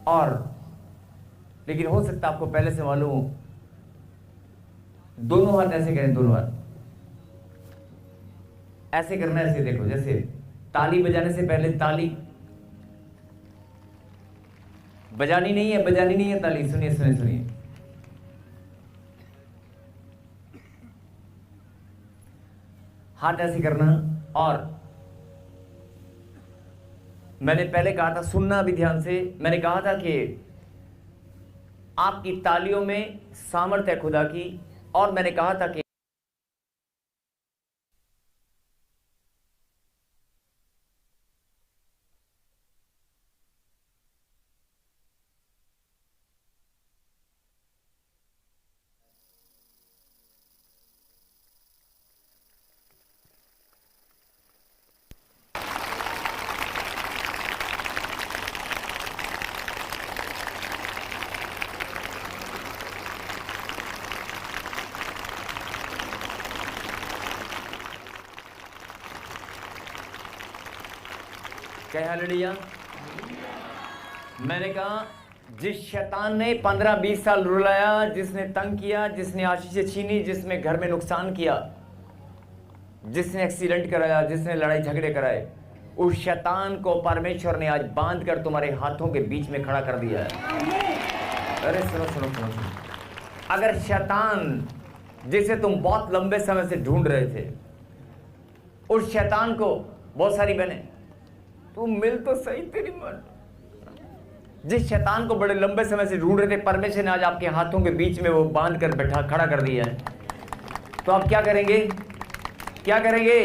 और, लेकिन हो सकता है आपको पहले से मालूम हो। दोनों हाथ ऐसे करें, दोनों हाथ ऐसे करना है। ऐसे देखो, जैसे ताली बजाने से पहले ताली बजानी नहीं है, बजानी नहीं है ताली। सुनिए सुनिए सुनिए, हाथ ऐसे करना। और मैंने पहले कहा था, सुनना भी ध्यान से, मैंने कहा था कि आपकी तालियों में सामर्थ्य है खुदा की। और मैंने कहा था कि क्या हालेलुया। मैंने कहा, जिस शैतान ने 15-20 साल रुलाया, जिसने तंग किया, जिसने आशीषें छीनी, जिसने घर में नुकसान किया, जिसने एक्सीडेंट कराया, जिसने लड़ाई झगड़े कराए, उस शैतान को परमेश्वर ने आज बांध कर तुम्हारे हाथों के बीच में खड़ा कर दिया है। अरे सुनो सुनो सुनो सुनो, अगर शैतान जिसे तुम बहुत लंबे समय से ढूंढ रहे थे, उस शैतान को, बहुत सारी बहनें, तू मिल तो सही तेरी मन, जिस शैतान को बड़े लंबे समय से ढूंढ रहे थे, परमेश्वर ने आज आपके हाथों के बीच में वो बांध कर बैठा खड़ा कर दिया है। तो आप क्या करेंगे? क्या करेंगे?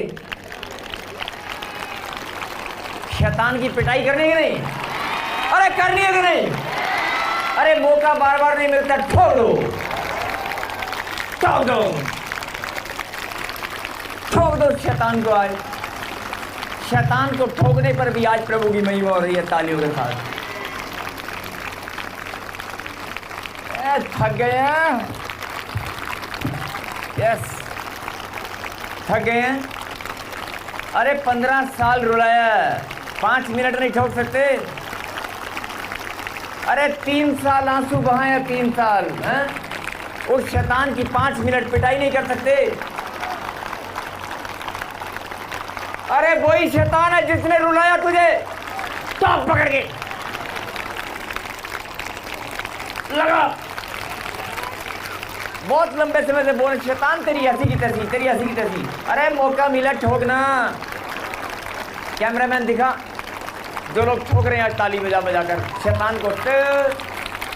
शैतान की पिटाई करनी है कि नहीं? अरे करनी है कि नहीं? अरे मौका बार बार नहीं मिलता, ठोक दो, ठोक दो, ठोक दो शैतान को। आज शैतान को ठोकने पर भी आज प्रभु की महिमा हो रही है तालियों के साथ। थक गए हैं? यस, थक गए हैं। अरे 15 साल रुलाया, 5 मिनट नहीं ठोक सकते? अरे 3 साल आंसू बहाए, 3 साल हैं? उस शैतान की 5 मिनट पिटाई नहीं कर सकते? अरे वही शैतान है जिसने रुलाया तुझे, टॉप पकड़ के लगा। बहुत लंबे समय से बोल, शैतान तेरी ऐसी की तैसी, तेरी ऐसी की तैसी। अरे मौका मिला ठोकना। कैमरामैन दिखा, जो लोग ठोक रहे हैं आज ताली बजा बजा कर शैतान को,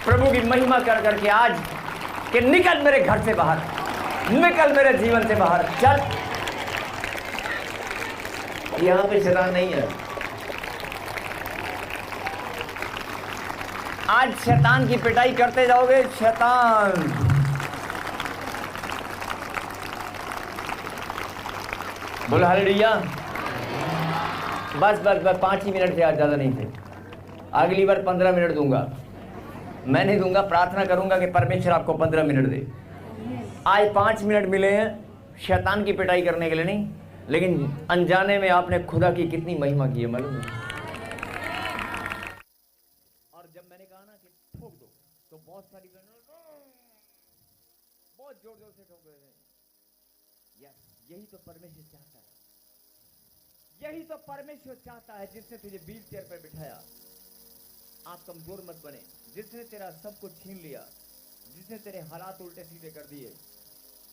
प्रभु की महिमा कर करके आज कि निकल मेरे घर से बाहर, निकल मेरे जीवन से बाहर, चल। यहां पे शैतान नहीं है। आज शैतान की पिटाई करते जाओगे, शैतान बोलो हालेलुया। बस बस बस 5 ही मिनट थे आज, ज़्यादा नहीं थे। अगली बार 15 मिनट दूंगा। मैं नहीं दूंगा, प्रार्थना करूंगा कि परमेश्वर आपको 15 मिनट दे। आज 5 मिनट मिले हैं शैतान की पिटाई करने के लिए नहीं, लेकिन अनजाने में आपने खुदा की कितनी महिमा की है, मालूम है? और जब मैंने कहा ना कि ठोक दो, तो बहुत सारी बहुत जोर जोर से ठोक रहे थे। यही तो परमेश्वर चाहता है, यही तो परमेश्वर चाहता है, जिसने तुझे व्हील चेयर पर बिठाया। आप कमजोर मत बने। जिसने तेरा सब कुछ छीन लिया, जिसने तेरे हालात उल्टे सीधे कर दिए,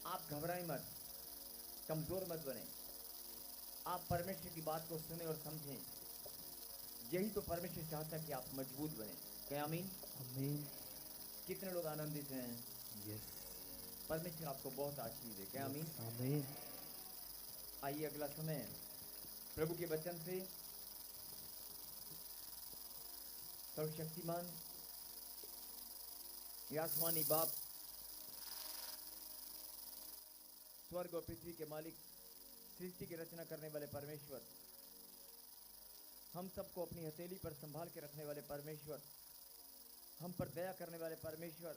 आप घबराएं मत, कमजोर मत बने। आप परमेश्वर की बात को सुने और समझें। यही तो परमेश्वर चाहता है कि आप मजबूत बने। क्या आमीन? आमीन। कितने लोग आनंदित हैं? यस। परमेश्वर आपको बहुत आशीष दे। क्या आमीन? आमीन। आइए अगला समय प्रभु के वचन से, सर्वशक्तिमान आसमानी बाप, स्वर्ग और पृथ्वी के मालिक, सृष्टि की रचना करने वाले परमेश्वर, हम सबको अपनी हथेली पर संभाल के रखने वाले परमेश्वर, हम पर दया करने वाले परमेश्वर,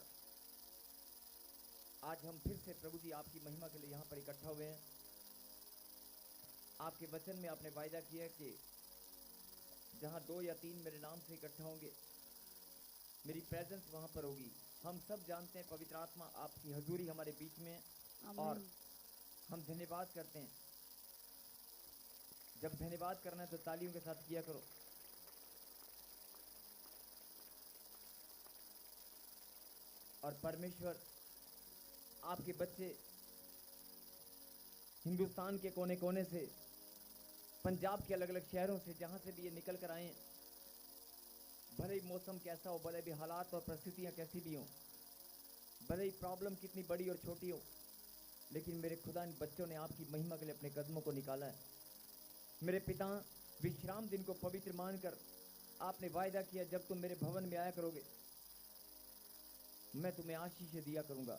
आज हम फिर से प्रभु जी आपकी महिमा के लिए यहाँ पर इकट्ठा हुए हैं। आपके वचन में आपने वायदा किया कि जहाँ 2 या 3 मेरे नाम से इकट्ठा होंगे, मेरी प्रेजेंस वहाँ पर होगी। हम सब जानते हैं पवित्र आत्मा आपकी हजूरी हमारे बीच में है और हम धन्यवाद करते हैं। जब धन्यवाद करना है तो तालियों के साथ किया करो। और परमेश्वर आपके बच्चे हिंदुस्तान के कोने कोने से, पंजाब के अलग अलग शहरों से, जहां से भी ये निकल कर आए, भले ही मौसम कैसा हो, भले भी हालात और परिस्थितियां कैसी भी हों, भले ही प्रॉब्लम कितनी बड़ी और छोटी हो, लेकिन मेरे खुदा इन बच्चों ने आपकी महिमा के लिए अपने कदमों को निकाला है। मेरे पिता, विश्राम दिन को पवित्र मानकर आपने वायदा किया, जब तुम मेरे भवन में आया करोगे मैं तुम्हें आशीष दिया करूंगा।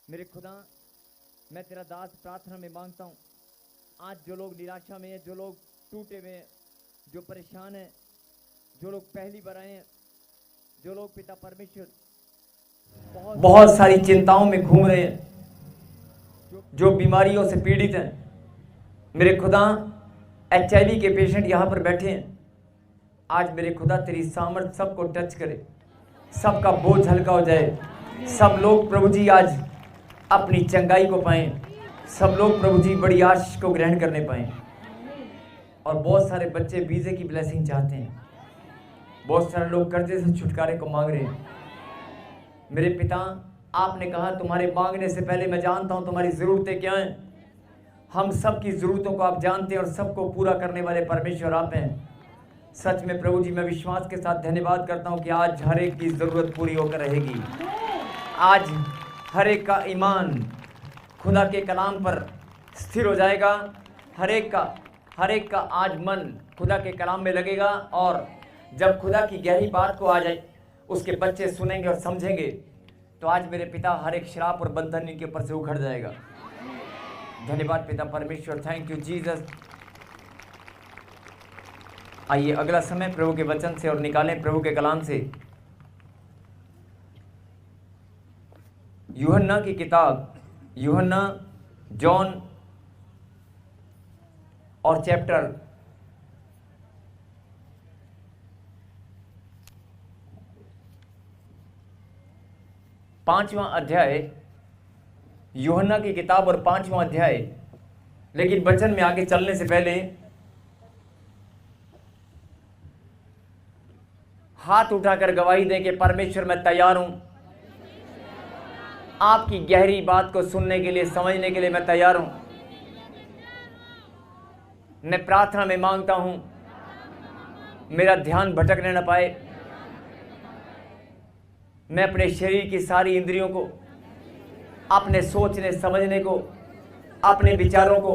मेरे खुदा, मैं तेरा दास प्रार्थना में मांगता हूं, आज जो लोग निराशा में हैं, जो लोग टूटे हुए हैं, जो परेशान हैं, जो लोग पहली बार आए हैं, जो लोग पिता परमेश्वर बहुत सारी चिंताओं में घूम रहे हैं, जो बीमारियों से पीड़ित हैं, मेरे खुदा HIV के पेशेंट यहाँ पर बैठे हैं, आज मेरे खुदा तेरी सामर्थ सबको टच करे, सबका बोझ हल्का हो जाए। सब लोग प्रभु जी आज अपनी चंगाई को पाएं, सब लोग प्रभु जी बड़ी आशीष को ग्रहण करने पाएं। और बहुत सारे बच्चे वीज़े की ब्लेसिंग चाहते हैं, बहुत सारे लोग कर्जे से छुटकारे को मांग रहे हैं। मेरे पिता, आपने कहा तुम्हारे मांगने से पहले मैं जानता हूं तुम्हारी ज़रूरतें क्या हैं। हम सब की ज़रूरतों को आप जानते हैं और सबको पूरा करने वाले परमेश्वर आप हैं। सच में प्रभु जी, मैं विश्वास के साथ धन्यवाद करता हूं कि आज हर एक की ज़रूरत पूरी होकर रहेगी। आज हर एक का ईमान खुदा के कलाम पर स्थिर हो जाएगा। हर एक का आज मन खुदा के कलाम में लगेगा, और जब खुदा की गहरी बात को आ जाए उसके बच्चे सुनेंगे और समझेंगे, तो आज मेरे पिता हर एक श्राप और बंधन इनके ऊपर से उखड़ जाएगा। धन्यवाद पिता परमेश्वर, थैंक यू जीसस। आइए अगला समय प्रभु के वचन से और निकालें प्रभु के कलाम से यूहन्ना की किताब, यूहन्ना, जॉन और चैप्टर 5वां अध्याय, यूहन्ना की किताब और 5वां अध्याय। लेकिन वचन में आगे चलने से पहले हाथ उठाकर गवाही दें कि परमेश्वर मैं तैयार हूं, आपकी गहरी बात को सुनने के लिए, समझने के लिए मैं तैयार हूं। मैं प्रार्थना में मांगता हूं मेरा ध्यान भटकने न पाए। मैं अपने शरीर की सारी इंद्रियों को, अपने सोचने समझने को, अपने विचारों को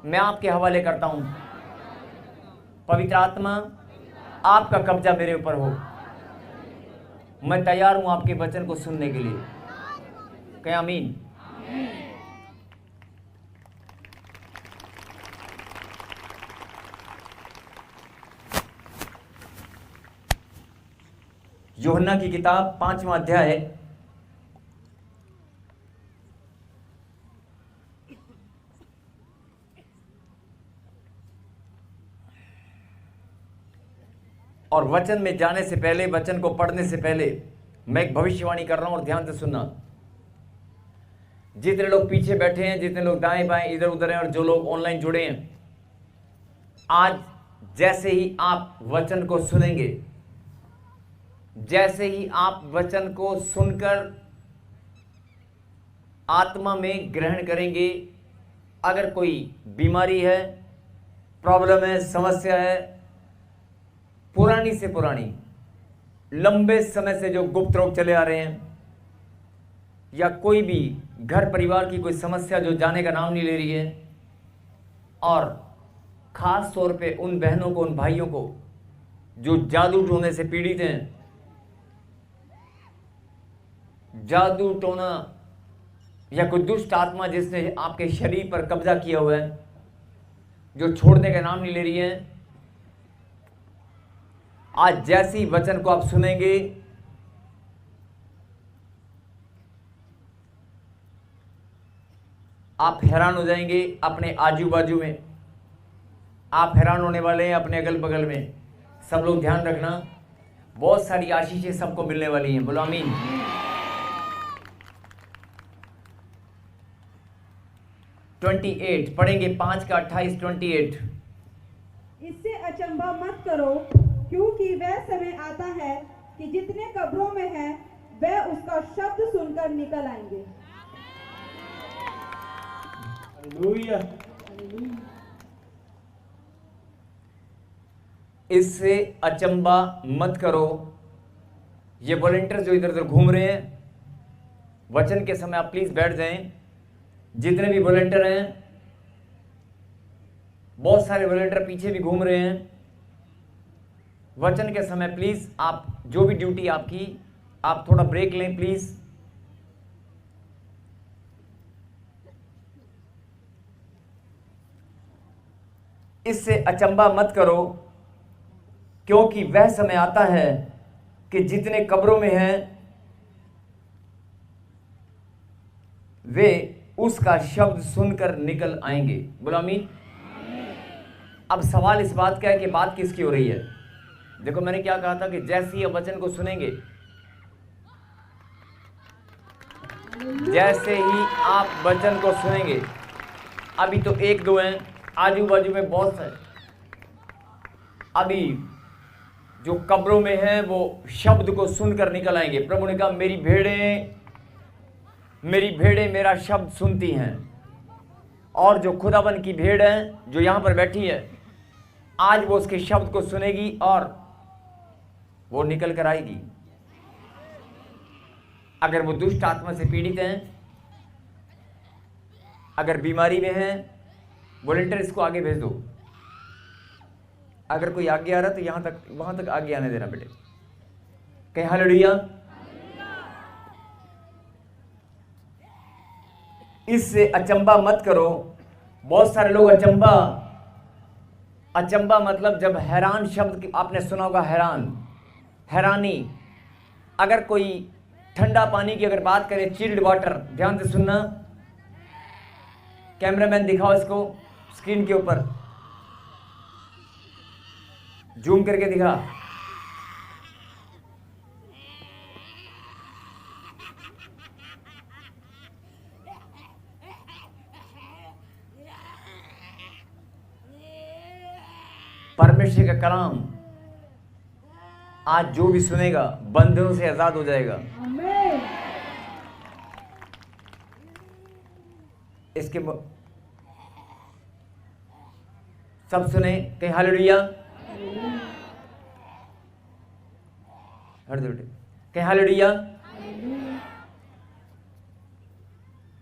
मैं आपके हवाले करता हूं। पवित्र आत्मा, आपका कब्जा मेरे ऊपर हो। मैं तैयार हूं आपके वचन को सुनने के लिए। क्या आमीन? यूहन्ना की किताब 5वां अध्याय, और वचन में जाने से पहले, वचन को पढ़ने से पहले मैं एक भविष्यवाणी कर रहा हूं और ध्यान से सुनना। जितने लोग पीछे बैठे हैं, जितने लोग दाएं बाएं इधर उधर हैं, और जो लोग ऑनलाइन जुड़े हैं, आज जैसे ही आप वचन को सुनेंगे, जैसे ही आप वचन को सुनकर आत्मा में ग्रहण करेंगे, अगर कोई बीमारी है, प्रॉब्लम है, समस्या है, पुरानी से पुरानी, लंबे समय से जो गुप्त रोग चले आ रहे हैं, या कोई भी घर परिवार की कोई समस्या जो जाने का नाम नहीं ले रही है, और खास तौर पे उन बहनों को, उन भाइयों को जो जादू टोने से पीड़ित हैं, जादू टोना या कोई दुष्ट आत्मा जिसने आपके शरीर पर कब्जा किया हुआ है, जो छोड़ने का नाम नहीं ले रही है, आज जैसी वचन को आप सुनेंगे, आप हैरान हो जाएंगे। अपने आजू बाजू में आप हैरान होने वाले हैं, अपने अगल बगल में। सब लोग ध्यान रखना, बहुत सारी आशीषें सबको मिलने वाली हैं। बोलो आमीन। ट्वेंटी 28 पढ़ेंगे, 5 का 28, 28। इससे अचंभा मत करो, क्योंकि वह समय आता है कि जितने कब्रों में हैं वह उसका शब्द सुनकर निकल आएंगे। हालेलुया। इससे अचंभा मत करो। ये वॉलंटियर जो इधर उधर घूम रहे हैं, वचन के समय आप प्लीज बैठ जाएं। जितने भी वॉलंटियर हैं, बहुत सारे वॉलंटियर पीछे भी घूम रहे हैं, वचन के समय प्लीज आप जो भी ड्यूटी आपकी, आप थोड़ा ब्रेक लें प्लीज। इससे अचंभा मत करो, क्योंकि वह समय आता है कि जितने कब्रों में हैं वे उसका शब्द सुनकर निकल आएंगे। बोलो आमीन। अब सवाल इस बात का है कि बात किसकी हो रही है। देखो, मैंने क्या कहा था कि जैसे ही आप वचन को सुनेंगे, जैसे ही आप वचन को सुनेंगे, अभी तो एक दो हैं, आजू बाजू में बहुत है, अभी जो कब्रों में हैं वो शब्द को सुनकर निकल आएंगे। प्रभु ने कहा, मेरी भेड़ें मेरा शब्द सुनती हैं। और जो खुदावन की भेड़ है जो यहां पर बैठी है, आज वो उसके शब्द को सुनेगी और वो निकल कर आएगी। अगर वो दुष्ट आत्मा से पीड़ित हैं, अगर बीमारी में हैं, वॉलंटियर इसको आगे भेज दो। अगर कोई आगे आ रहा तो यहां तक, वहां तक आगे आने देना बेटे। कहीं हालेलुया। इससे अचंभा मत करो। बहुत सारे लोग अचंभा मतलब जब हैरान शब्द आपने सुना होगा, हैरानी। अगर कोई ठंडा पानी की अगर बात करें, चिल्ड वाटर, ध्यान से सुनना। कैमरामैन दिखाओ इसको स्क्रीन के ऊपर, जूम करके दिखा। परमेश्वर का कलाम आज जो भी सुनेगा बंधनों से आजाद हो जाएगा। आमीन। इसके सब सुने, कहीं हालेलुया। हट दो बेटे, कहीं हालेलुया।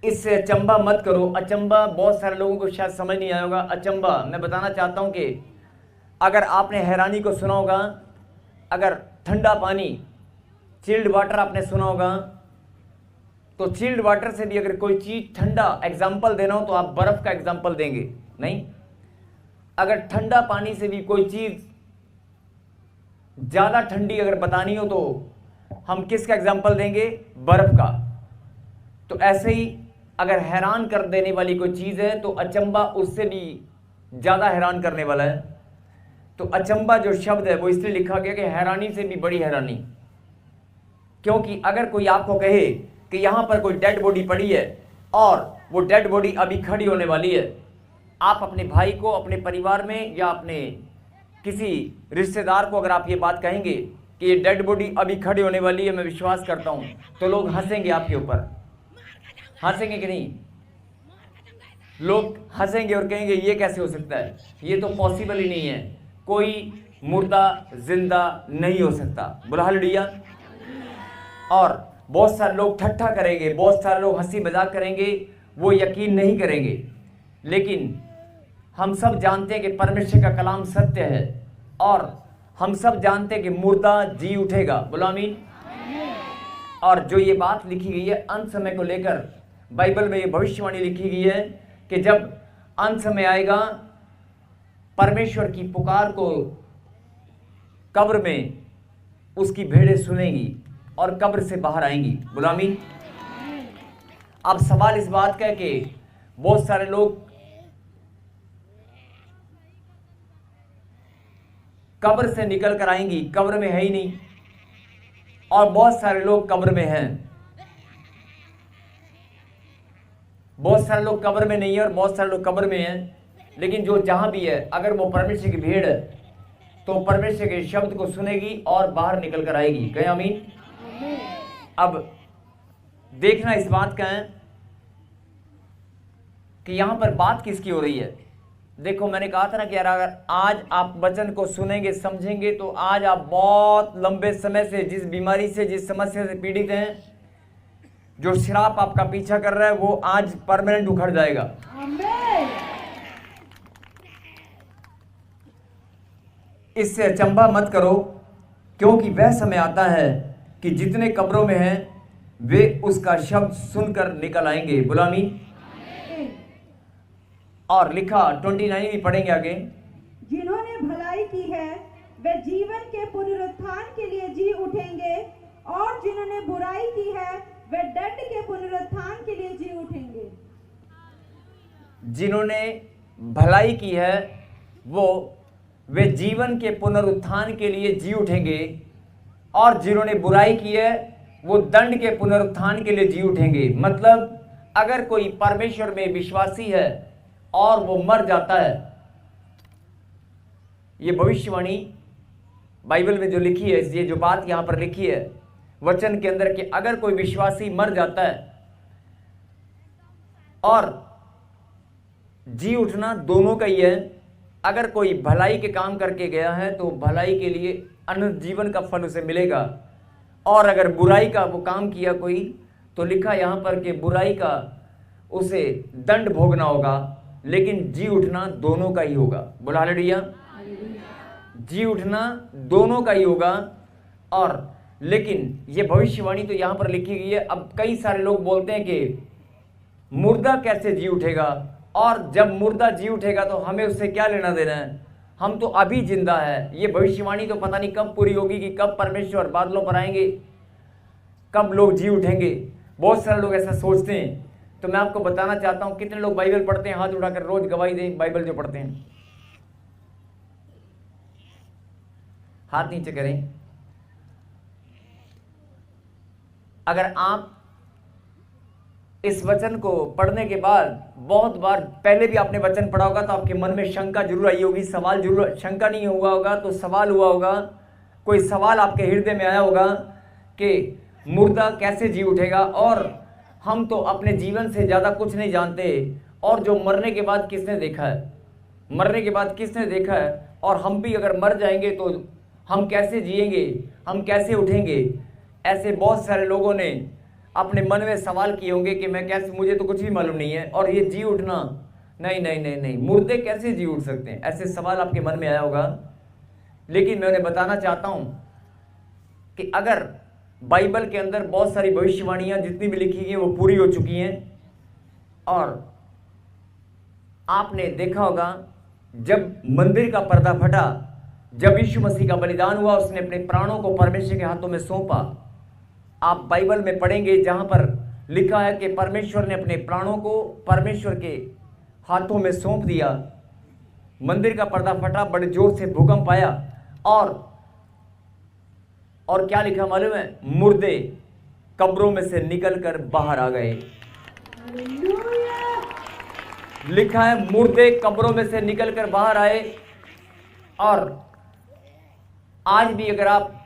इससे अचंभा मत करो। अचंभा बहुत सारे लोगों को शायद समझ नहीं आया होगा। अचंभा मैं बताना चाहता हूं कि अगर आपने हैरानी को सुना होगा, अगर ठंडा पानी, चिल्ड वाटर आपने सुना होगा, तो चिल्ड वाटर से भी अगर कोई चीज ठंडा एग्जाम्पल देना हो तो आप बर्फ का एग्जाम्पल देंगे नहीं। अगर ठंडा पानी से भी कोई चीज ज्यादा ठंडी अगर बतानी हो तो हम किसका एग्जाम्पल देंगे? बर्फ का। तो ऐसे ही अगर हैरान कर देने वाली कोई चीज है तो अचंभा उससे भी ज्यादा हैरान करने वाला है। तो अचंभा जो शब्द है वो इसलिए लिखा गया कि हैरानी से भी बड़ी हैरानी। क्योंकि अगर कोई आपको कहे कि यहां पर कोई डेड बॉडी पड़ी है और वो डेड बॉडी अभी खड़ी होने वाली है, आप अपने भाई को, अपने परिवार में या अपने किसी रिश्तेदार को अगर आप ये बात कहेंगे कि ये डेड बॉडी अभी खड़ी होने वाली है, मैं विश्वास करता हूं, तो लोग हंसेंगे आपके ऊपर। हंसेंगे कि नहीं? लोग हंसेंगे और कहेंगे ये कैसे हो सकता है, ये तो पॉसिबल ही नहीं है, कोई मुर्दा जिंदा नहीं हो सकता। बोला हालेलुया। और बहुत सारे लोग ठट्ठा करेंगे, बहुत सारे लोग हंसी मजाक करेंगे, वो यकीन नहीं करेंगे। लेकिन हम सब जानते हैं कि परमेश्वर का कलाम सत्य है और हम सब जानते हैं कि मुर्दा जी उठेगा। बोला आमीन। और जो ये बात लिखी गई है अंत समय को लेकर, बाइबल में ये भविष्यवाणी लिखी गई है कि जब अंत समय आएगा, परमेश्वर की पुकार को कब्र में उसकी भेड़ें सुनेंगी और कब्र से बाहर आएंगी। बोला आमीन। अब सवाल इस बात का है कि बहुत सारे लोग कब्र से निकल कर आएंगी, कब्र में है ही नहीं, और बहुत सारे लोग कब्र में हैं। बहुत सारे लोग कब्र में नहीं है और बहुत सारे लोग कब्र में हैं, लेकिन जो जहां भी है, अगर वो परमेश्वर की भीड़ है तो परमेश्वर के शब्द को सुनेगी और बाहर निकल कर आएगी। कहे आमीन। अब देखना इस बात का है कि यहां पर बात किसकी हो रही है। देखो, मैंने कहा था ना कि यार अगर आज आप वचन को सुनेंगे, समझेंगे, तो आज आप बहुत लंबे समय से जिस बीमारी से, जिस समस्या से पीड़ित हैं, जो श्राप आपका पीछा कर रहा है, वो आज परमानेंट उखड़ जाएगा। इससे अचंभा मत करो, क्योंकि वह समय आता है कि जितने कब्रों में हैं वे उसका शब्द सुनकर निकल आएंगे। बुलामी। और लिखा 29 भी पढ़ेंगे आगे। जिन्होंने भलाई की है वे जीवन के पुनरुत्थान के लिए जी उठेंगे, और जिन्होंने बुराई की है वे दंड के पुनरुत्थान के लिए जी उठेंगे। जिन्होंने भलाई की है वे जीवन के पुनरुत्थान के लिए जी उठेंगे, और जिन्होंने बुराई की है वो दंड के पुनरुत्थान के लिए जी उठेंगे। मतलब अगर कोई परमेश्वर में विश्वासी है और वो मर जाता है, ये भविष्यवाणी बाइबल में जो लिखी है, ये जो बात यहां पर लिखी है वचन के अंदर, कि अगर कोई विश्वासी मर जाता है और जी उठना दोनों का ही है। अगर कोई भलाई के काम करके गया है तो भलाई के लिए अनंत जीवन का फल उसे मिलेगा, और अगर बुराई का वो काम किया कोई, तो लिखा यहां पर कि बुराई का उसे दंड भोगना होगा, लेकिन जी उठना दोनों का ही होगा। बोला हालेलुया। जी उठना दोनों का ही होगा। और लेकिन ये भविष्यवाणी तो यहां पर लिखी गई है। अब कई सारे लोग बोलते हैं कि मुर्दा कैसे जी उठेगा, और जब मुर्दा जी उठेगा तो हमें उससे क्या लेना देना है, हम तो अभी जिंदा है। ये भविष्यवाणी तो पता नहीं कब पूरी होगी, कि कब परमेश्वर बादलों पर आएंगे, कब लोग जी उठेंगे। बहुत सारे लोग ऐसा सोचते हैं। तो मैं आपको बताना चाहता हूं, कितने लोग बाइबल पढ़ते हैं, हाथ उठाकर रोज गवाही दें बाइबल जो पढ़ते हैं, हाथ नीचे करें। अगर आप इस वचन को पढ़ने के बाद बहुत बार पहले भी आपने वचन पढ़ा होगा, तो आपके मन में शंका जरूर आई होगी, सवाल जरूर, शंका नहीं हुआ होगा तो सवाल हुआ होगा। कोई सवाल आपके हृदय में आया होगा कि मुर्दा कैसे जी उठेगा, और हम तो अपने जीवन से ज़्यादा कुछ नहीं जानते, और जो मरने के बाद किसने देखा है, मरने के बाद किसने देखा है, और हम भी अगर मर जाएंगे तो हम कैसे जिएंगे, हम कैसे उठेंगे। ऐसे बहुत सारे लोगों ने अपने मन में सवाल किए होंगे कि मैं कैसे, मुझे तो कुछ भी मालूम नहीं है, और ये जी उठना, नहीं नहीं नहीं नहीं, मुर्दे कैसे जी उठ सकते हैं, ऐसे सवाल आपके मन में आया होगा। लेकिन मैं उन्हें बताना चाहता हूं कि अगर बाइबल के अंदर बहुत सारी भविष्यवाणियां जितनी भी लिखी गई वो पूरी हो चुकी हैं। और आपने देखा होगा जब मंदिर का पर्दा फटा, जब यीशु मसीह का बलिदान हुआ, उसने अपने प्राणों को परमेश्वर के हाथों में सौंपा। आप बाइबल में पढ़ेंगे जहां पर लिखा है कि परमेश्वर ने अपने प्राणों को परमेश्वर के हाथों में सौंप दिया। मंदिर का पर्दा फटा, बड़े जोर से भूकंप आया, और क्या लिखा मालूम है, मुर्दे कब्रों में से निकलकर बाहर आ गए। लिखा है मुर्दे कब्रों में से निकलकर बाहर आए। और आज भी अगर आप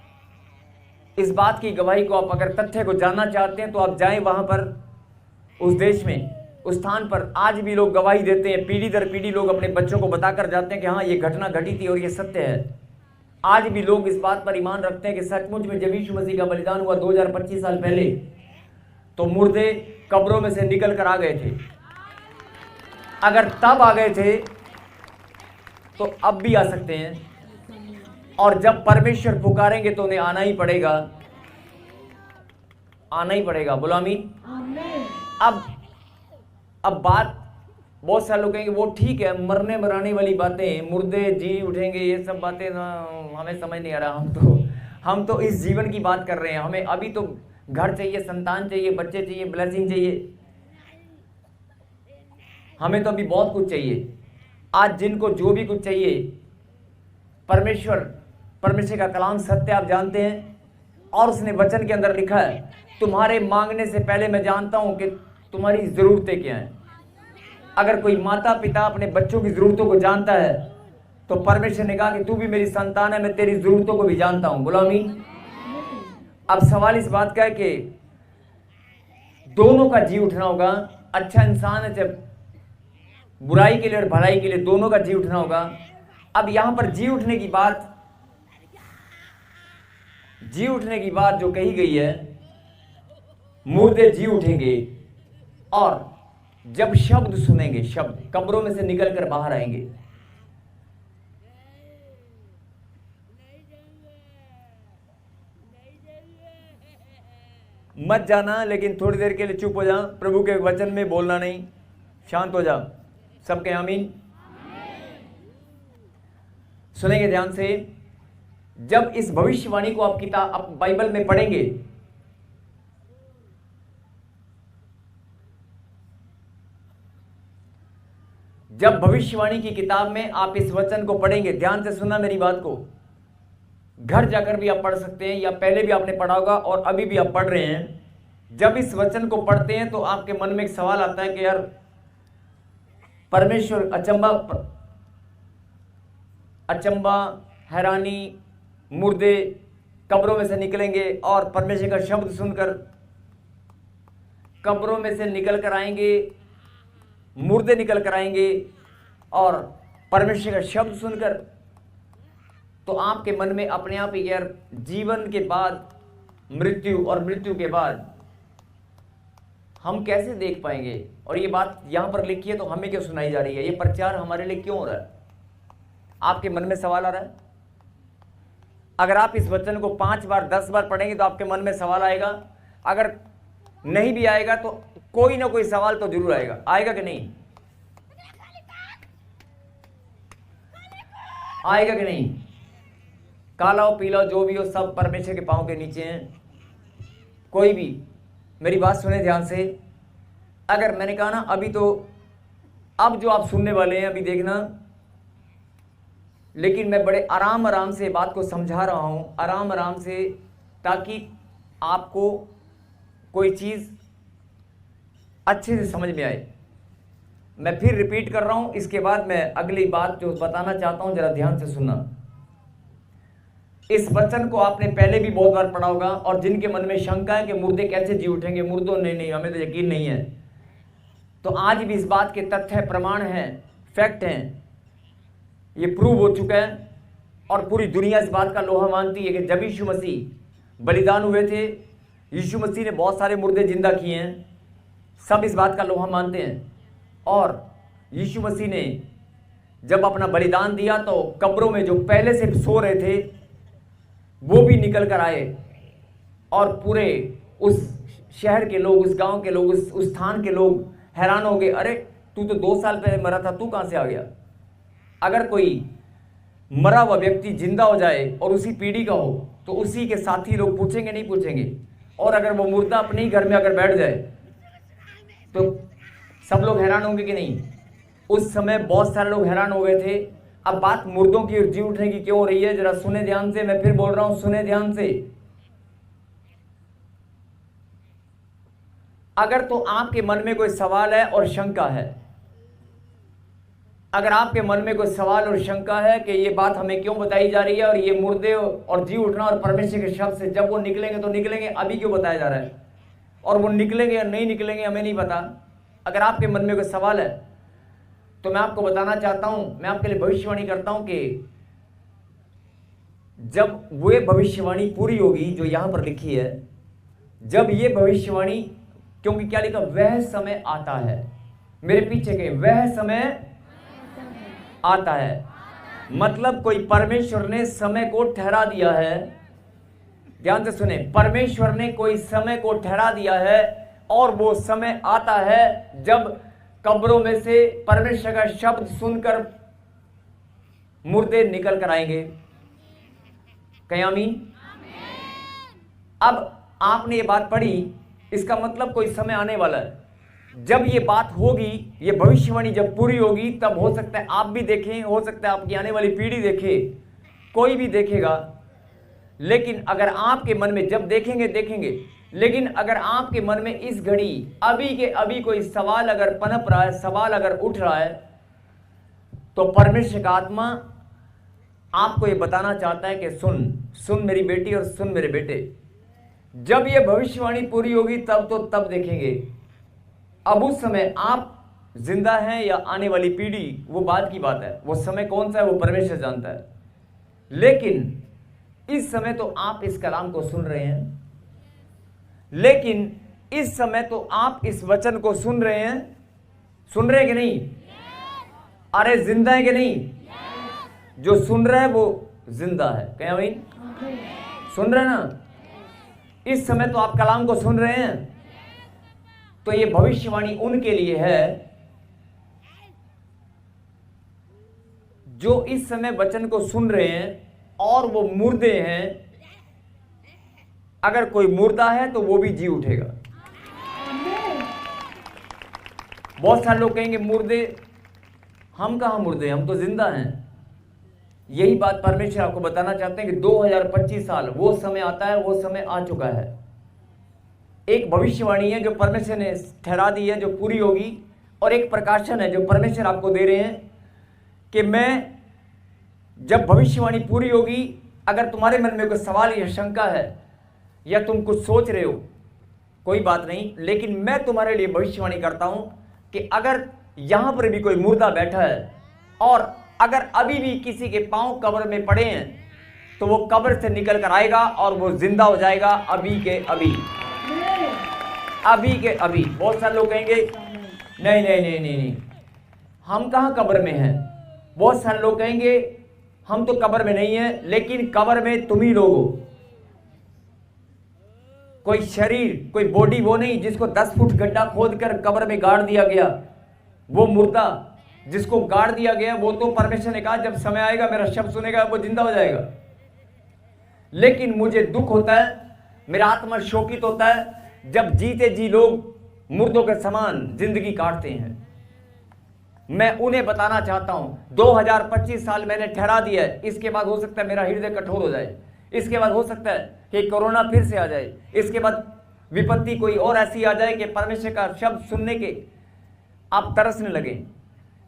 इस बात की गवाही को, आप अगर तथ्य को जानना चाहते हैं, तो आप जाएं वहां पर, उस देश में, उस स्थान पर। आज भी लोग गवाही देते हैं, पीढ़ी दर पीढ़ी लोग अपने बच्चों को बताकर जाते हैं कि हाँ ये घटना घटी थी और ये सत्य है। आज भी लोग इस बात पर ईमान रखते हैं कि सचमुच में जब यीशु मसीह का बलिदान हुआ 2025 साल पहले, तो मुर्दे कब्रों में से निकल कर आ गए थे। अगर तब आ गए थे तो अब भी आ सकते हैं, और जब परमेश्वर पुकारेंगे तो उन्हें आना ही पड़ेगा, आना ही पड़ेगा। बोलो आमीन। अब बात, बहुत सारे लोग कहेंगे वो ठीक है, मरने मराने वाली बातें, मुर्दे जी उठेंगे, ये सब बातें ना हमें समझ नहीं आ रहा। हम तो इस जीवन की बात कर रहे हैं। हमें अभी तो घर चाहिए, संतान चाहिए, बच्चे चाहिए, ब्लेसिंग चाहिए, हमें तो अभी बहुत कुछ चाहिए। आज जिनको जो भी कुछ चाहिए, परमेश्वर का कलाम सत्य, आप जानते हैं। और उसने वचन के अंदर लिखा है, तुम्हारे मांगने से पहले मैं जानता हूं कि तुम्हारी जरूरतें क्या हैं। अगर कोई माता पिता अपने बच्चों की जरूरतों को जानता है तो परमेश्वर ने कहा कि तू भी मेरी संतान है, मैं तेरी जरूरतों को भी जानता हूं। बोलो आमीन। अब सवाल इस बात का है कि दोनों का जी उठना होगा। अच्छा इंसान है जब बुराई के लिए और भलाई के लिए दोनों का जी उठना होगा। अब यहां पर जी उठने की बात जो कही गई है, मुर्दे जी उठेंगे और जब शब्द सुनेंगे, शब्द कब्रों में से निकलकर बाहर आएंगे। मत जाना, लेकिन थोड़ी देर के लिए चुप हो जा, प्रभु के वचन में बोलना नहीं, शांत हो जा। सबके आमीन। सुनेंगे ध्यान से। जब इस भविष्यवाणी को आप बाइबल में पढ़ेंगे, जब भविष्यवाणी की किताब में आप इस वचन को पढ़ेंगे, ध्यान से सुनना मेरी बात को, घर जाकर भी आप पढ़ सकते हैं या पहले भी आपने पढ़ा होगा और अभी भी आप पढ़ रहे हैं। जब इस वचन को पढ़ते हैं तो आपके मन में एक सवाल आता है कि यार परमेश्वर, अचंबा, हैरानी, मुर्दे कब्रों में से निकलेंगे और परमेश्वर का शब्द सुनकर कब्रों में से निकल कर आएंगे, मुर्दे निकल कर आएंगे और परमेश्वर का शब्द सुनकर, तो आपके मन में अपने आप ही यार जीवन के बाद मृत्यु और मृत्यु के बाद हम कैसे देख पाएंगे। और ये बात यहां पर लिखी है तो हमें क्यों सुनाई जा रही है, ये प्रचार हमारे लिए क्यों हो रहा है। आपके मन में सवाल आ रहा है। अगर आप इस वचन को 5 बार 10 बार पढ़ेंगे तो आपके मन में सवाल आएगा। अगर नहीं भी आएगा तो कोई ना कोई सवाल तो जरूर आएगा। आएगा कि नहीं? आएगा कि नहीं? काला हो पीला हो जो भी हो, सब परमेश्वर के पांव के नीचे हैं। कोई भी मेरी बात सुने ध्यान से। अगर मैंने कहा ना अभी तो, अब जो आप सुनने वाले हैं अभी देखना, लेकिन मैं बड़े आराम से बात को समझा रहा हूं, आराम से, ताकि आपको कोई चीज अच्छे से समझ में आए। मैं फिर रिपीट कर रहा हूं, इसके बाद मैं अगली बात जो बताना चाहता हूं जरा ध्यान से सुनना। इस वचन को आपने पहले भी बहुत बार पढ़ा होगा और जिनके मन में शंका है कि मुर्दे कैसे जी उठेंगे, मुर्दों नहीं, हमें तो यकीन नहीं है, तो आज भी इस बात के तथ्य प्रमाण हैं, फैक्ट हैं, ये प्रूव हो चुका है और पूरी दुनिया इस बात का लोहा मानती है कि जब यीशु मसीह बलिदान हुए थे, यीशु मसीह ने बहुत सारे मुर्दे जिंदा किए हैं, सब इस बात का लोहा मानते हैं। और यीशु मसीह ने जब अपना बलिदान दिया तो कब्रों में जो पहले से सो रहे थे वो भी निकल कर आए और पूरे उस शहर के लोग, उस गांव के लोग, उस स्थान के लोग हैरान हो गए, अरे तू तो 2 साल पहले मरा था, तू कहां से आ गया। अगर कोई मरा हुआ व्यक्ति जिंदा हो जाए और उसी पीढ़ी का हो तो उसी के साथी लोग पूछेंगे नहीं पूछेंगे। और अगर वो मुर्दा अपने ही घर में अगर बैठ जाए तो सब लोग हैरान होंगे कि नहीं। उस समय बहुत सारे लोग हैरान हो गए थे। अब बात मुर्दों की जी उठने की क्यों हो रही है, जरा सुने ध्यान से। मैं फिर बोल रहा हूं, सुने ध्यान से। अगर तो आपके मन में कोई सवाल है और शंका है, अगर आपके मन में कोई सवाल और शंका है कि ये बात हमें क्यों बताई जा रही है और ये मुर्दे और जी उठना और परमेश्वर के शब्द से जब वो निकलेंगे तो निकलेंगे, अभी क्यों बताया जा रहा है, और वो निकलेंगे या नहीं निकलेंगे हमें नहीं पता। अगर आपके मन में कोई सवाल है तो मैं आपको बताना चाहता हूं, मैं आपके लिए भविष्यवाणी करता हूं कि जब वो भविष्यवाणी पूरी होगी जो यहां पर लिखी है, जब ये भविष्यवाणी, क्योंकि क्या लिखा, वह समय आता है, मेरे पीछे के वह समय आता है, मतलब कोई परमेश्वर ने समय को ठहरा दिया है। ध्यान से सुने, परमेश्वर ने कोई समय को ठहरा दिया है और वो समय आता है जब कब्रों में से परमेश्वर का शब्द सुनकर मुर्दे निकल कर आएंगे। कहीं आमीन। अब आपने ये बात पढ़ी, इसका मतलब कोई समय आने वाला है जब ये बात होगी, ये भविष्यवाणी जब पूरी होगी, तब हो सकता है आप भी देखें, हो सकता है आपकी आने वाली पीढ़ी देखे, कोई भी देखेगा लेकिन अगर आपके मन में, जब देखेंगे, लेकिन अगर आपके मन में इस घड़ी अभी के अभी कोई सवाल अगर पनप रहा है, सवाल अगर उठ रहा है, तो परमेश्वर का आत्मा आपको ये बताना चाहता है कि सुन मेरी बेटी और सुन मेरे बेटे, जब ये भविष्यवाणी पूरी होगी तब देखेंगे। अब उस समय आप जिंदा हैं या आने वाली पीढ़ी, वो बात की बात है, वो समय कौन सा है वो परमेश्वर जानता है। लेकिन इस समय तो आप इस कलाम को सुन रहे हैं, लेकिन इस समय तो आप इस वचन को सुन रहे हैं कि नहीं? अरे जिंदा है कि नहीं? जो सुन रहा है वो जिंदा है, क्या भाई? सुन रहे हैं ना? इस समय तो आप कलाम को सुन रहे हैं, तो ये भविष्यवाणी उनके लिए है जो इस समय वचन को सुन रहे हैं और वो मुर्दे हैं। अगर कोई मुर्दा है तो वो भी जी उठेगा। बहुत सारे लोग कहेंगे मुर्दे, हम कहां मुर्दे, हम तो जिंदा हैं। यही बात परमेश्वर आपको बताना चाहते हैं कि 2025 साल वो समय आता है, वो समय आ चुका है। एक भविष्यवाणी है जो परमेश्वर ने ठहरा दी है, जो पूरी होगी, और एक प्रकाशन है जो परमेश्वर आपको दे रहे हैं कि मैं जब भविष्यवाणी पूरी होगी, अगर तुम्हारे मन में कोई सवाल या शंका है या तुम कुछ सोच रहे हो, कोई बात नहीं, लेकिन मैं तुम्हारे लिए भविष्यवाणी करता हूं कि अगर यहां पर भी कोई मुर्दा बैठा है और अगर अभी भी किसी के पांव कब्र में पड़े हैं, तो वो कब्र से निकल कर आएगा और वो जिंदा हो जाएगा अभी के अभी। बहुत सारे लोग कहेंगे नहीं, हम कहां कब्र में हैं। बहुत सारे लोग कहेंगे हम तो कब्र में नहीं हैं, लेकिन कब्र में तुम ही लोग हो। कोई शरीर, कोई बॉडी वो नहीं जिसको 10 फुट गड्ढा खोदकर कब्र में गाड़ दिया गया, वो मुर्दा जिसको गाड़ दिया गया, वो तो परमेश्वर ने कहा जब समय आएगा मेरा शब्द सुनेगा वो जिंदा हो जाएगा। लेकिन मुझे दुख होता है, मेरा आत्मा शोकित होता है जब जीते जी लोग मुर्दों के समान जिंदगी काटते हैं। मैं उन्हें बताना चाहता हूं 2025 साल मैंने ठहरा दिया है। इसके बाद हो सकता है मेरा हृदय कठोर हो जाए, इसके बाद हो सकता है कि कोरोना फिर से आ जाए, इसके बाद विपत्ति कोई और ऐसी आ जाए कि परमेश्वर का शब्द सुनने के आप तरसने लगे,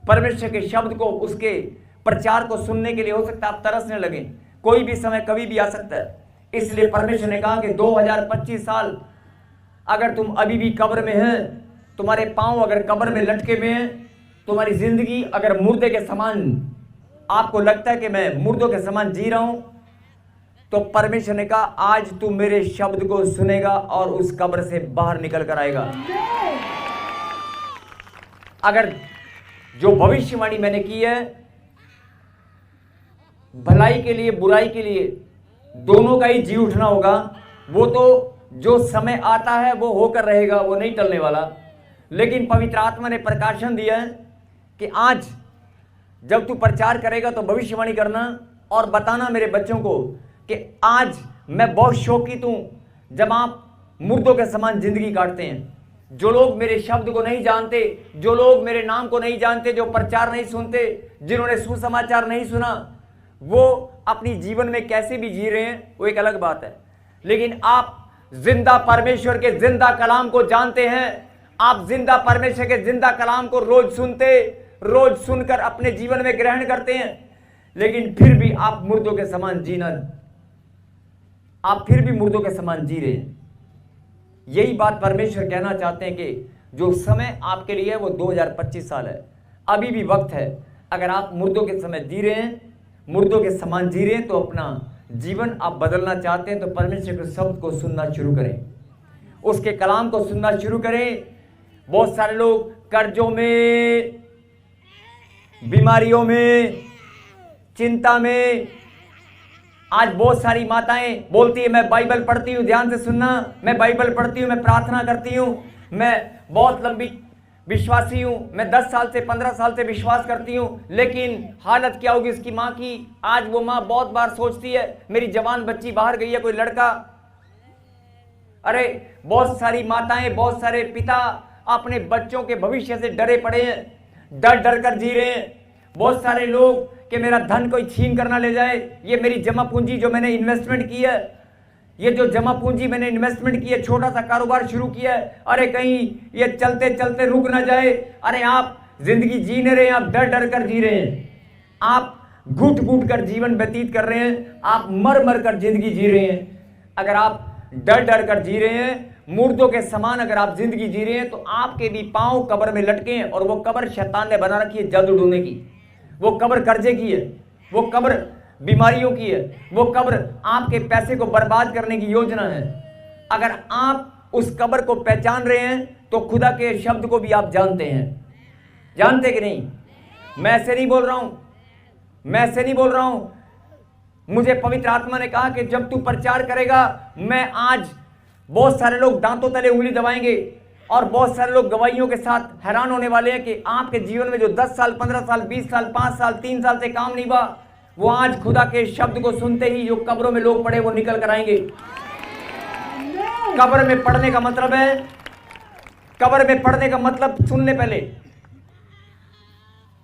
परमेश्वर के शब्द को, उसके प्रचार को सुनने के लिए हो सकता है आप तरसने लगे। कोई भी समय कभी भी आ सकता है। इसलिए परमेश्वर ने कहा कि 2025 साल अगर तुम अभी भी कब्र में हैं, तुम्हारे पांव अगर कब्र में लटके हुए हैं, तुम्हारी जिंदगी अगर मुर्दे के समान, आपको लगता है कि मैं मुर्दों के समान जी रहा हूं, तो परमेश्वर ने कहा आज तू मेरे शब्द को सुनेगा और उस कब्र से बाहर निकल कर आएगा। अगर जो भविष्यवाणी मैंने की है, भलाई के लिए बुराई के लिए दोनों का ही जी उठना होगा। वो तो जो समय आता है वो होकर रहेगा, वो नहीं टलने वाला। लेकिन पवित्र आत्मा ने प्रकाशन दिया है कि आज जब तू प्रचार करेगा तो भविष्यवाणी करना और बताना मेरे बच्चों को कि आज मैं बहुत शौकित हूं जब आप मुर्दों के समान जिंदगी काटते हैं। जो लोग मेरे शब्द को नहीं जानते, जो लोग मेरे नाम को नहीं जानते, जो प्रचार नहीं सुनते, जिन्होंने सुसमाचार नहीं सुना, वो अपनी जीवन में कैसे भी जी रहे हैं वो एक अलग बात है। लेकिन आप जिंदा परमेश्वर के जिंदा कलाम को जानते हैं, आप जिंदा परमेश्वर के जिंदा कलाम को रोज सुनते, रोज सुनकर अपने जीवन में ग्रहण करते हैं, लेकिन फिर भी आप मुर्दों के समान जीना, आप फिर भी मुर्दों के समान जी रहे हैं। यही बात परमेश्वर कहना चाहते हैं कि जो समय आपके लिए है वो 2025 साल है, अभी भी वक्त है। अगर आप मुर्दों के समय जी रहे हैं, मुर्दों के समान जी रहे हैं, तो अपना जीवन आप बदलना चाहते हैं तो परमेश्वर के शब्द को सुनना शुरू करें, उसके कलाम को सुनना शुरू करें। बहुत सारे लोग कर्जों में, बीमारियों में, चिंता में, आज बहुत सारी माताएं बोलती है मैं बाइबल पढ़ती हूँ, ध्यान से सुनना, मैं बाइबल पढ़ती हूँ, मैं प्रार्थना करती हूँ, मैं बहुत लंबी विश्वासी हूँ, मैं 10 साल से 15 साल से विश्वास करती हूँ, लेकिन हालत क्या होगी उसकी माँ की। आज वो माँ बहुत बार सोचती है मेरी जवान बच्ची बाहर गई है, कोई लड़का। अरे बहुत सारी माताएं, बहुत सारे पिता अपने बच्चों के भविष्य से डरे पड़े हैं, डर डर कर जी रहे हैं। बहुत सारे लोग कि मेरा धन कोई छीन करना ले जाए, ये मेरी जमा पूंजी जो मैंने इन्वेस्टमेंट की है, ये जो जमा पूंजी मैंने इन्वेस्टमेंट की है, छोटा सा कारोबार शुरू किया है, अरे कहीं ये चलते चलते रुक ना जाए। अरे आप जिंदगी जी नहीं रहे हैं, आप डर डर कर जी रहे हैं, आप घुट घुट कर जीवन व्यतीत कर रहे हैं, आप मर मर कर जिंदगी जी रहे हैं। अगर आप डर डर कर जी रहे हैं, मुर्दों के समान अगर आप जिंदगी जी रहे हैं, तो आपके भी पांव कब्र में लटके हैं, और वो कब्र शैतान ने बना रखी है जल्द ढूंढने की, वो कब्र कर्जे की है, वो कब्र बीमारियों की है, वो कब्र आपके पैसे को बर्बाद करने की योजना है। अगर आप उस कब्र को पहचान रहे हैं तो खुदा के शब्द को भी आप जानते हैं, जानते कि नहीं? मैं ऐसे नहीं बोल रहा हूं, मैं ऐसे नहीं बोल रहा हूं। मुझे पवित्र आत्मा ने कहा कि जब तू प्रचार करेगा, मैं आज बहुत सारे लोग दांतों तले उंगली दबाएंगे और बहुत सारे लोग गवाहियों के साथ हैरान होने वाले हैं कि आपके जीवन में जो 10 साल 15 साल 20 साल 5 साल 3 साल से काम नहीं हुआ, वो आज खुदा के शब्द को सुनते ही जो कब्रों में लोग पड़े वो निकल कर आएंगे। कब्र में पड़ने का मतलब है, कब्र में पड़ने का मतलब सुन ले पहले।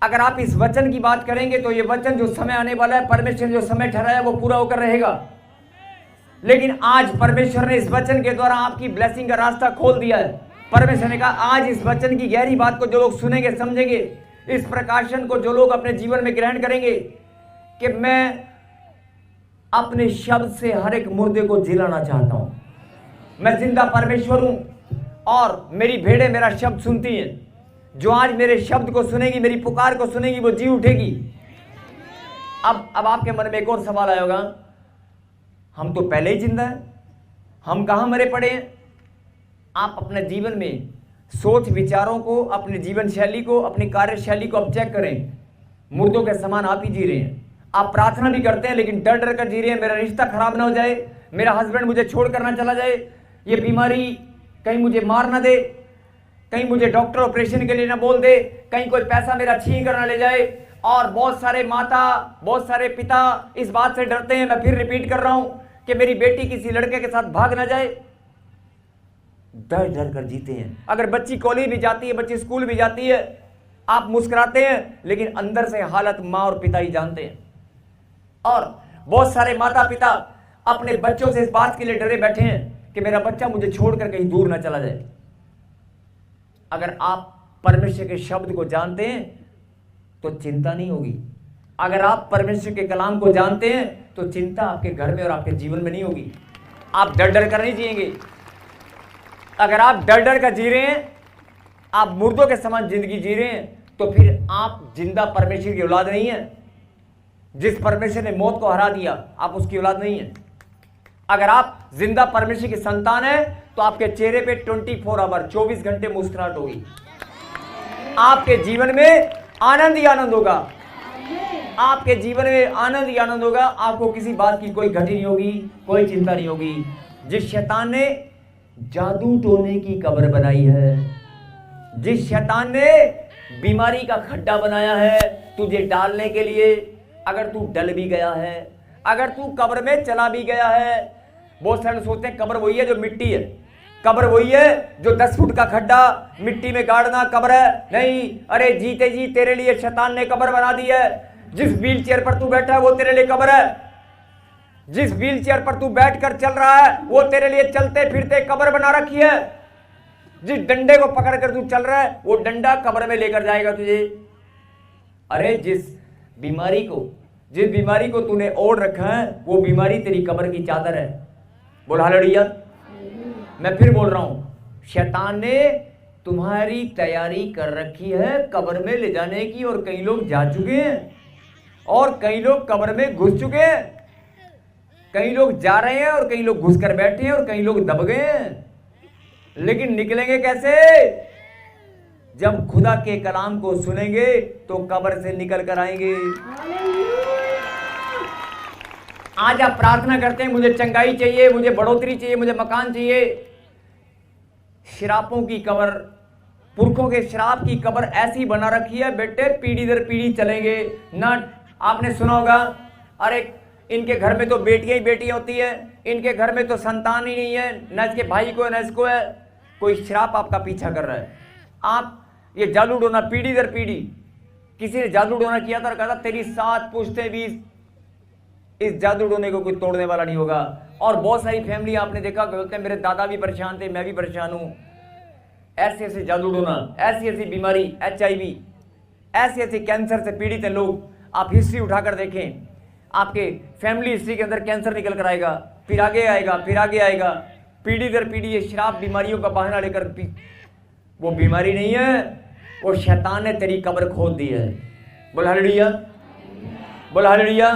अगर आप इस वचन की बात करेंगे तो ये वचन जो समय आने वाला है, परमेश्वर ने जो समय ठहराया वो पूरा होकर रहेगा। लेकिन आज परमेश्वर ने इस वचन के द्वारा आपकी ब्लेसिंग का रास्ता खोल दिया है। परमेश्वर ने कहा आज इस वचन की गहरी बात को जो लोग सुनेंगे, समझेंगे, इस प्रकाशन को जो लोग अपने जीवन में ग्रहण करेंगे कि मैं अपने शब्द से हर एक मुर्दे को जिलाना चाहता हूं, मैं जिंदा परमेश्वर हूं और मेरी भेड़ें मेरा शब्द सुनती हैं। जो आज मेरे शब्द को सुनेगी, मेरी पुकार को सुनेगी, वो जी उठेगी। अब आपके मन में एक और सवाल आया होगा, हम तो पहले ही जिंदा हैं, हम कहां मरे पड़े हैं? आप अपने जीवन में सोच विचारों को, अपनी जीवन शैली को, अपनी कार्यशैली को अब चेक करें। मुर्दों के समान आप ही जी रहे हैं। आप प्रार्थना भी करते हैं लेकिन डर डर कर जी रहे हैं, मेरा रिश्ता खराब ना हो जाए, मेरा हस्बैंड मुझे छोड़कर ना चला जाए, ये बीमारी कहीं मुझे मार ना दे, कहीं मुझे डॉक्टर ऑपरेशन के लिए ना बोल दे, कहीं कोई पैसा मेरा छीन कर ना ले जाए। और बहुत सारे माता, बहुत सारे पिता इस बात से डरते हैं, मैं फिर रिपीट कर रहा हूं, कि मेरी बेटी किसी लड़के के साथ भाग ना जाए। डर डर कर जीते हैं। अगर बच्ची कॉलेज भी जाती है, बच्ची स्कूल भी जाती है, आप मुस्कुराते हैं लेकिन अंदर से हालत मां और पिता ही जानते हैं। और बहुत सारे माता पिता अपने बच्चों से इस बात के लिए डरे बैठे हैं कि मेरा बच्चा मुझे छोड़कर कहीं दूर ना चला जाए। अगर आप परमेश्वर के शब्द को जानते हैं तो चिंता नहीं होगी। अगर आप परमेश्वर के कलाम को जानते हैं तो चिंता आपके घर में और आपके जीवन में नहीं होगी। आप डर डर कर नहीं जिएंगे। अगर आप डर डर कर जी रहे हैं, आप मुर्दों के समान जिंदगी जी रहे हैं, तो फिर आप जिंदा परमेश्वर की औलाद नहीं है। जिस परमेश्वर ने मौत को हरा दिया, आप उसकी औलाद नहीं है। अगर आप जिंदा परमेश्वर की संतान है तो आपके चेहरे पे 24 आवर 24 घंटे मुस्कुराहट होगी। आपके जीवन में आनंद ही आनंद होगा। आपके जीवन में आनंद ही आनंद होगा। आपको किसी बात की कोई घटी नहीं होगी, कोई चिंता नहीं होगी। जिस शैतान ने जादू टोने की कब्र बनाई है, जिस शैतान ने बीमारी का खड्डा बनाया है तुझे डालने के लिए, अगर तू डल भी गया है, अगर तू कब्र में चला भी गया है। बहुत सारे सोचते हैं कब्र वही है जो मिट्टी है, कब्र वही है जो 10 फुट का खड्डा मिट्टी में गाड़ना कब्र है। नहीं, अरे जीते जी तेरे लिए शैतान ने कब्र बना दी है। जिस व्हील चेयर पर तू बैठा है वो तेरे लिए कब्र है। जिस व्हील चेयर पर तू बैठकर चल रहा है वो तेरे लिए चलते फिरते कब्र बना रखी है। जिस डंडे को पकड़कर तू चल रहा है वो डंडा कब्र में लेकर जाएगा तुझे। अरे जिस बीमारी को तूने ओढ़ रखा है वो बीमारी तेरी कब्र की चादर है। बोल हालेलुया। मैं फिर बोल रहा हूं, शैतान ने तुम्हारी तैयारी कर रखी है कब्र में ले जाने की, और कई लोग जा चुके हैं और कई लोग कब्र में घुस चुके हैं। कई लोग जा रहे हैं और कई लोग घुस कर बैठे हैं और कई लोग दब गए हैं। लेकिन निकलेंगे कैसे? जब खुदा के कलाम को सुनेंगे तो कब्र से निकल कर आएंगे। आज आप प्रार्थना करते हैं मुझे चंगाई चाहिए, मुझे बढ़ोतरी चाहिए, मुझे मकान चाहिए। श्रापों की कब्र, पुरखों के श्राप की कब्र ऐसी बना रखी है बेटे, पीढ़ी दर पीढ़ी चलेंगे ना। आपने सुना होगा, अरे इनके घर में तो बेटियां ही बेटियां होती है, इनके घर में तो संतान ही नहीं है, न इसके भाई को है न इसको है। कोई श्राप आपका पीछा कर रहा है। आप ये जालू डोना पीढ़ी दर पीढ़ी, किसी ने जादू टोना किया था और कहा था तेरी 7 पुश्तें भी इस जादू टोने को कोई तोड़ने वाला नहीं होगा। और बहुत सारी फैमिली आपने देखा बोलते हैं मेरे दादा भी परेशान थे, मैं भी परेशान हूं। ऐसे ऐसे जादू टोना, ऐसी ऐसी बीमारी, HIV, ऐसे ऐसे कैंसर से पीड़ित है लोग। आप हिस्ट्री उठाकर देखें, आपके फैमिली हिस्ट्री के अंदर कैंसर निकल कर आएगा, फिर आगे आएगा, फिर आगे आएगा। पीढ़ी दर पीढ़ी ये शराब बीमारियों का बहाना लेकर वो बीमारी नहीं है, वो शैतान ने तेरी कब्र खोद दी है। बोल हालेलुया, बोल हालेलुया।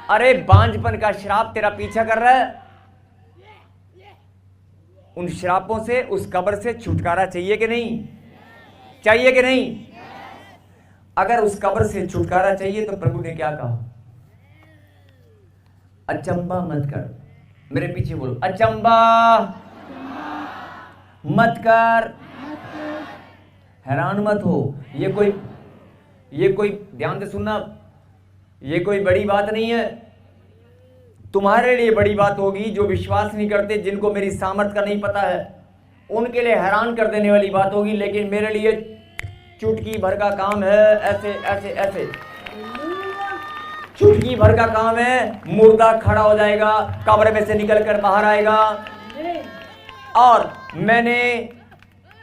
अरे बांझपन का श्राप तेरा पीछा कर रहा है, उन श्रापों से, उस कब्र से छुटकारा चाहिए कि नहीं? चाहिए कि नहीं? अगर उस कब्र से छुटकारा चाहिए तो प्रभु ने क्या कहा? अचंबा मत कर। मेरे पीछे बोलो, अचंबा मत कर, हैरान मत हो। ये कोई ध्यान से सुनना, ये कोई बड़ी बात नहीं है। तुम्हारे लिए बड़ी बात होगी जो विश्वास नहीं करते, जिनको मेरी सामर्थ का नहीं पता है, उनके लिए हैरान कर देने वाली बात होगी। लेकिन मेरे लिए चुटकी भर का काम है। ऐसे ऐसे ऐसे चुटकी भर का काम है। मुर्दा खड़ा हो जाएगा, कब्र में से निकल कर बाहर आएगा। और मैंने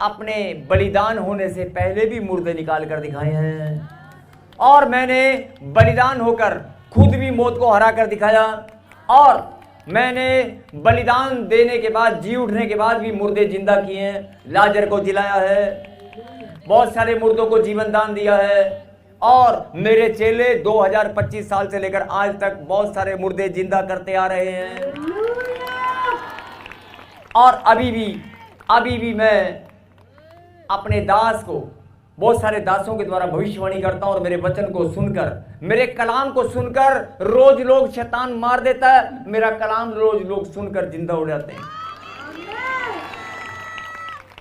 अपने बलिदान होने से पहले भी मुर्दे निकाल कर दिखाए हैं, और मैंने बलिदान होकर खुद भी मौत को हरा कर दिखाया, और मैंने बलिदान देने के बाद, जी उठने के बाद भी मुर्दे जिंदा किए हैं। लाजर को जिलाया है, बहुत सारे मुर्दों को जीवन दान दिया है, और मेरे चेले 2025 साल से लेकर आज तक बहुत सारे मुर्दे जिंदा करते आ रहे हैं। और अभी भी मैं अपने दास को, बहुत सारे दासों के द्वारा भविष्यवाणी करता हूं, और मेरे वचन को सुनकर, मेरे कलाम को सुनकर रोज लोग शैतान मार देता है, मेरा कलाम रोज लोग सुनकर जिंदा हो जाते हैं।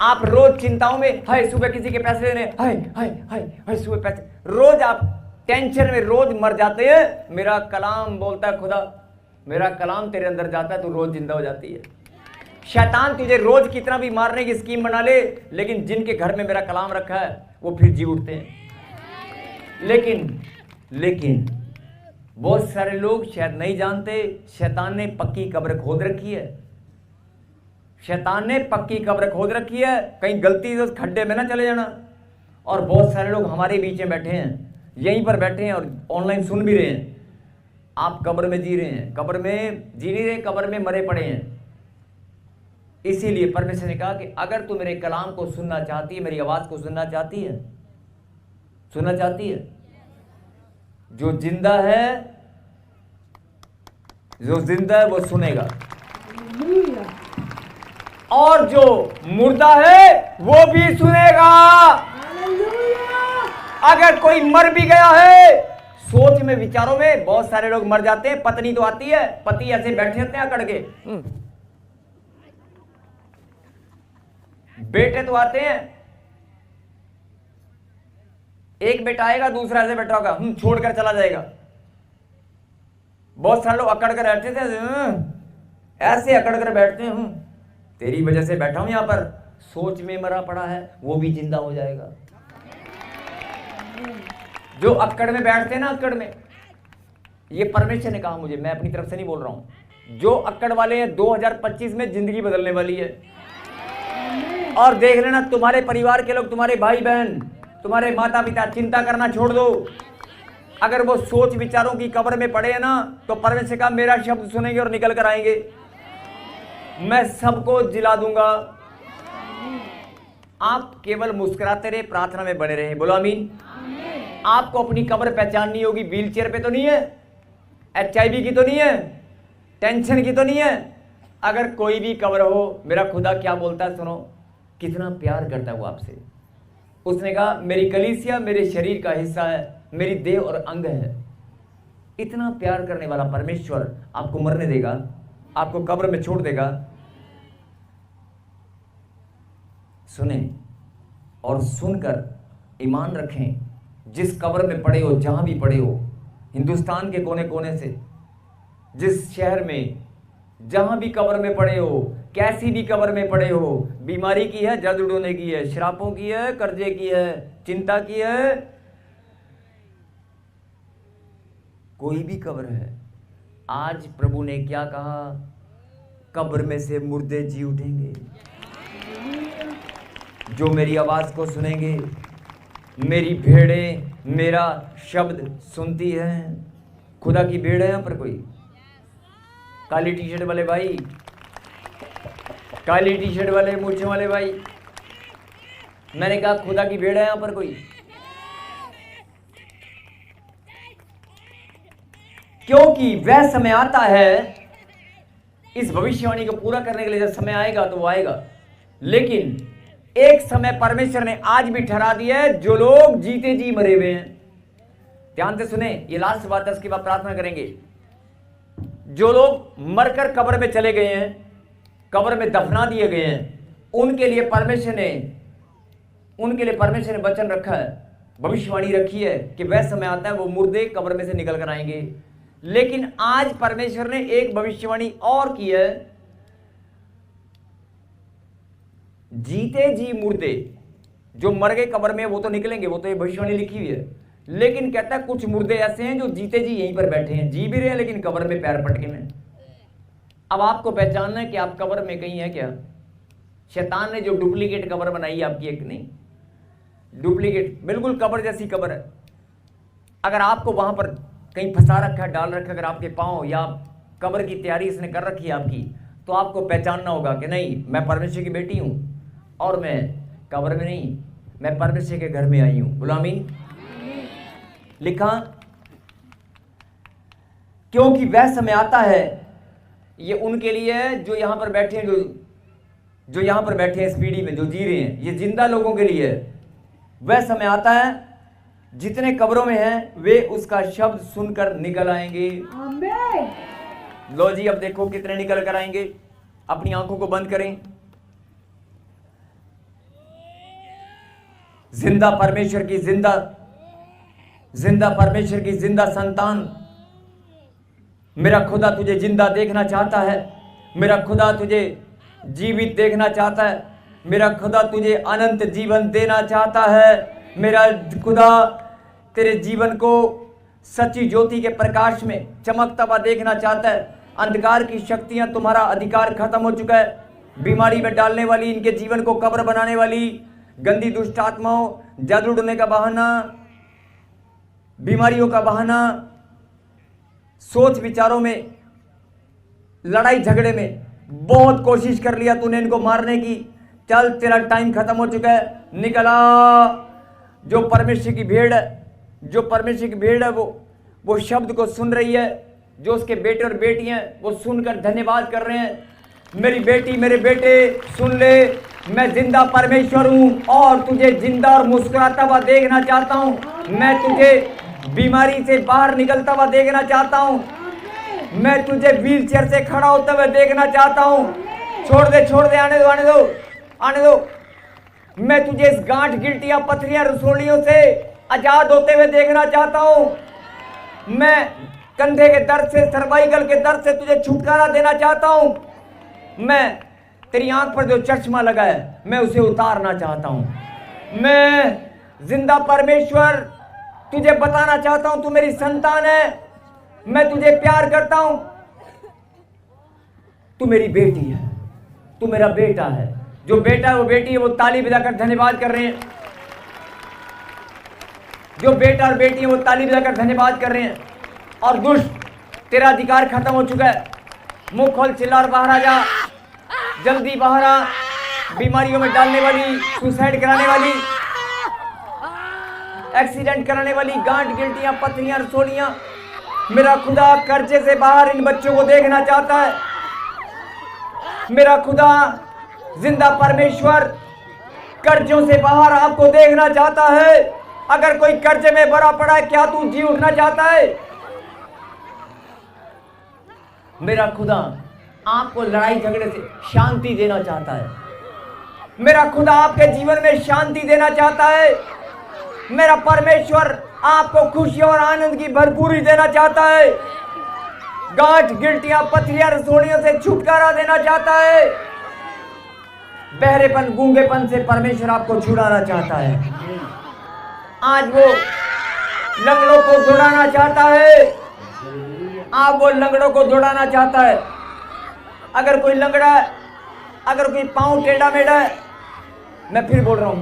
आप रोज चिंताओं में, हाय सुबह किसी के पैसे देने, हाय हाय हाय हाय सुबह पैसे, रोज आप टेंशन में रोज मर जाते हैं। मेरा कलाम बोलता है, खुदा मेरा कलाम तेरे अंदर जाता है, तू रोज जिंदा हो जाती है। शैतान तुझे रोज कितना भी मारने की स्कीम बना ले, लेकिन जिनके घर में मेरा कलाम रखा है वो फिर जी उठते हैं। लेकिन बहुत सारे लोग शायद नहीं जानते, शैतान ने पक्की कब्र खोद रखी है। शैतान ने पक्की कब्र खोद रखी है, कहीं गलती से उस खड्डे में ना चले जाना। और बहुत सारे लोग हमारे बीच में बैठे हैं, यहीं पर बैठे हैं और ऑनलाइन सुन भी रहे हैं। आप कब्र में जी रहे हैं, कब्र में जी नहीं रहे, कब्र में मरे पड़े हैं। इसीलिए परमेश्वर ने कहा कि अगर तू मेरे कलाम को सुनना चाहती है, मेरी आवाज को सुनना चाहती है, जो जिंदा है वो सुनेगा, और जो मुर्दा है वो भी सुनेगा। अगर कोई मर भी गया है, सोच में, विचारों में बहुत सारे लोग मर जाते हैं। पत्नी तो आती है, पति ऐसे बैठे रहते हैं अकड़ के, बेटे तो आते हैं, एक बेटा आएगा, दूसरा ऐसे बैठा होगा, छोड़कर चला जाएगा। बहुत सारे लोग अकड़ कर बैठते थे, ऐसे अकड़ कर बैठते हैं, तेरी वजह से बैठा हूं यहां पर। सोच में मरा पड़ा है, वो भी जिंदा हो जाएगा। जो अक्कड़ में बैठते हैं ना, अक्कड़ में, ये परमेश्वर ने कहा मुझे, मैं अपनी तरफ से नहीं बोल रहा हूं। जो अक्कड़ वाले हैं, 2025 में जिंदगी बदलने वाली है। और देख लेना, तुम्हारे परिवार के लोग, तुम्हारे भाई बहन, तुम्हारे माता पिता, चिंता करना छोड़ दो। अगर वो सोच विचारों की कब्र में पड़े हैं ना, तो परमेश्वर का मेरा शब्द सुनेंगे और निकल कर आएंगे। मैं सबको जिला दूंगा। आप केवल मुस्कुराते रहे, प्रार्थना में बने रहे। बोलो आमीन। आपको अपनी कब्र पहचाननी होगी। व्हीलचेयर पे तो नहीं है, HIV की तो नहीं है, टेंशन की तो नहीं है। अगर कोई भी कब्र हो, मेरा खुदा क्या बोलता है सुनो, कितना प्यार करता है वो आपसे। उसने कहा मेरी कलीसिया मेरे शरीर का हिस्सा है, मेरी देह और अंग है। इतना प्यार करने वाला परमेश्वर आपको मरने देगा, आपको कब्र में छोड़ देगा? सुने और सुनकर ईमान रखें। जिस कब्र में पड़े हो, जहां भी पड़े हो, हिंदुस्तान के कोने कोने से, जिस शहर में, जहां भी कब्र में पड़े हो, कैसी भी कब्र में पड़े हो, बीमारी की है, जड़ उड़ोने की है, श्रापों की है, कर्जे की है, चिंता की है, कोई भी कब्र है, आज प्रभु ने क्या कहा, कब्र में से मुर्दे जी उठेंगे। जो मेरी आवाज को सुनेंगे, मेरी भेड़ें मेरा शब्द सुनती हैं। खुदा की भेड़ है यहाँ पर कोई? काली टी शर्ट वाले भाई, काली टी शर्ट वाले मूछे वाले भाई, मैंने कहा खुदा की भेड़ है यहाँ पर कोई? क्योंकि वह समय आता है, इस भविष्यवाणी को पूरा करने के लिए जब समय आएगा तो वो आएगा। लेकिन एक समय परमेश्वर ने आज भी ठहरा दिया है, जो लोग जीते जी मरे हुए हैं। ध्यान से सुने, ये लास्ट बात है, उसके बाद प्रार्थना करेंगे। जो लोग मरकर कब्र में चले गए हैं, कब्र में दफना दिए गए हैं, उनके लिए परमेश्वर ने वचन रखा है, भविष्यवाणी रखी है कि वह समय आता है वो मुर्दे कब्र में से निकल कर आएंगे। लेकिन आज परमेश्वर ने एक भविष्यवाणी और की है, जीते जी मुर्दे जो मर गए कब्र में वो तो निकलेंगे, वो तो ये भविष्यवाणी लिखी हुई है। लेकिन कहता है कुछ मुर्दे ऐसे हैं जो जीते जी यहीं पर बैठे हैं, जी भी रहे हैं लेकिन कब्र में पैर पटके में। अब आपको पहचानना है कि आप कब्र में कहीं है क्या? शैतान ने जो डुप्लीकेट कब्र बनाई है आपकी, एक नहीं, डुप्लीकेट बिल्कुल कब्र जैसी कब्र है। अगर आपको वहां पर कहीं फंसा रखा है, डाल रखा है, अगर आपके पांव या कब्र की तैयारी इसने कर रखी है आपकी, तो आपको पहचानना होगा कि नहीं, मैं परमेश्वर की बेटी हूं और मैं कब्र में नहीं, मैं परमेश्वर के घर में आई हूं। बोलो आमीन। लिखा, क्योंकि वह समय आता है, ये उनके लिए है जो यहां पर बैठे हैं, जो यहां पर बैठे हैं इस पीढ़ी में जो जी रहे हैं, ये जिंदा लोगों के लिए है। वह समय आता है, जितने कब्रों में हैं वे उसका शब्द सुनकर निकल आएंगे। लो जी, अब देखो कितने निकल कर आएंगे। अपनी आंखों को बंद करें। जिंदा परमेश्वर की जिंदा संतान, मेरा खुदा तुझे जिंदा देखना चाहता है, मेरा खुदा तुझे जीवित देखना चाहता है, मेरा खुदा तुझे अनंत जीवन देना चाहता है, मेरा खुदा तेरे जीवन को सच्ची ज्योति के प्रकाश में चमकता हुआ देखना चाहता है। अंधकार की शक्तियां, तुम्हारा अधिकार खत्म हो चुका है। बीमारी में डालने वाली, इनके जीवन को कब्र बनाने वाली गंदी दुष्ट आत्माओं, जादू टोने का बहाना, बीमारियों का बहाना, सोच विचारों में, लड़ाई झगड़े में बहुत कोशिश कर लिया तूने इनको मारने की, चल तेरा टाइम खत्म हो चुका है, निकला। जो परमेश्वर की भेड़ है वो शब्द को सुन रही है, जो उसके बेटे और बेटियां वो सुनकर धन्यवाद कर रहे हैं। मेरी बेटी, मेरे बेटे सुन ले, मैं जिंदा परमेश्वर हूं और तुझे जिंदा और मुस्कुराता हुआ देखना चाहता हूं। मैं तुझे बीमारी से बाहर निकलता हुआ देखना चाहता हूं। मैं तुझे व्हील चेयर से खड़ा होते हुए देखना चाहता हूं। छोड़ दे, आने दो। मैं तुझे इस गांठ, गिल्टियां, पथरियां, रसोलियों से आजाद होते हुए देखना चाहता हूं। मैं कंधे के दर्द से, सर्वाइकल के दर्द से तुझे छुटकारा देना चाहता हूं। मैं तेरी आंख पर जो चश्मा लगा है मैं उसे उतारना चाहता हूं। मैं जिंदा परमेश्वर तुझे बताना चाहता हूं, तू मेरी संतान है, मैं तुझे प्यार करता हूं, तू मेरी बेटी है, तू मेरा बेटा है। जो बेटा है वो बेटी है, वो ताली बजाकर धन्यवाद कर रहे हैं। जो बेटा और बेटी है वो ताली बजाकर धन्यवाद कर रहे हैं। और दुष्ट, तेरा अधिकार खत्म हो चुका है। मुंह खोल, चिल्ला और बाहर आ जा, जल्दी बाहर आ। बीमारियों में डालने वाली, सुसाइड कराने वाली, एक्सीडेंट कराने वाली गांठ, गिल्टियां, पथरियां, रसोलियां, मेरा खुदा कर्जे से बाहर इन बच्चों को देखना चाहता है। मेरा खुदा जिंदा परमेश्वर कर्जों से बाहर आपको देखना चाहता है। अगर कोई कर्जे में भरा पड़ा है, क्या तू जी उठना चाहता है? मेरा खुदा आपको लड़ाई झगड़े से शांति देना चाहता है। मेरा खुदा आपके जीवन में शांति देना चाहता है। मेरा परमेश्वर आपको खुशी और आनंद की भरपूरी देना चाहता है। गांठ, गिल्टियां, पथरियां, रसोलियों से छुटकारा देना चाहता है। बहरेपन, गूंगेपन से परमेश्वर आपको छुड़ाना चाहता है। आज वो लंगड़ों को दौड़ाना चाहता है। आप वो लंगड़ों को दौड़ाना चाहता है। अगर कोई लंगड़ा है, अगर कोई पांव टेढ़ा मेढ़ा है, मैं फिर बोल रहा हूं,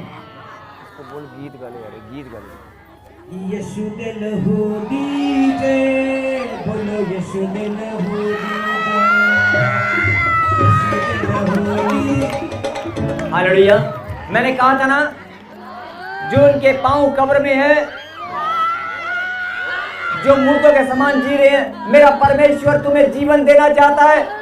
तो बोल गीत गा ले यार, गीत गा ले। यीशु दे लहू दीजे, बोलो यीशु दे लहू दीजे। हालेलुया। मैंने कहा था ना, जो उनके पांव कब्र में है, जो मूर्तों के समान जी रहे हैं, मेरा परमेश्वर तुम्हें जीवन देना चाहता है।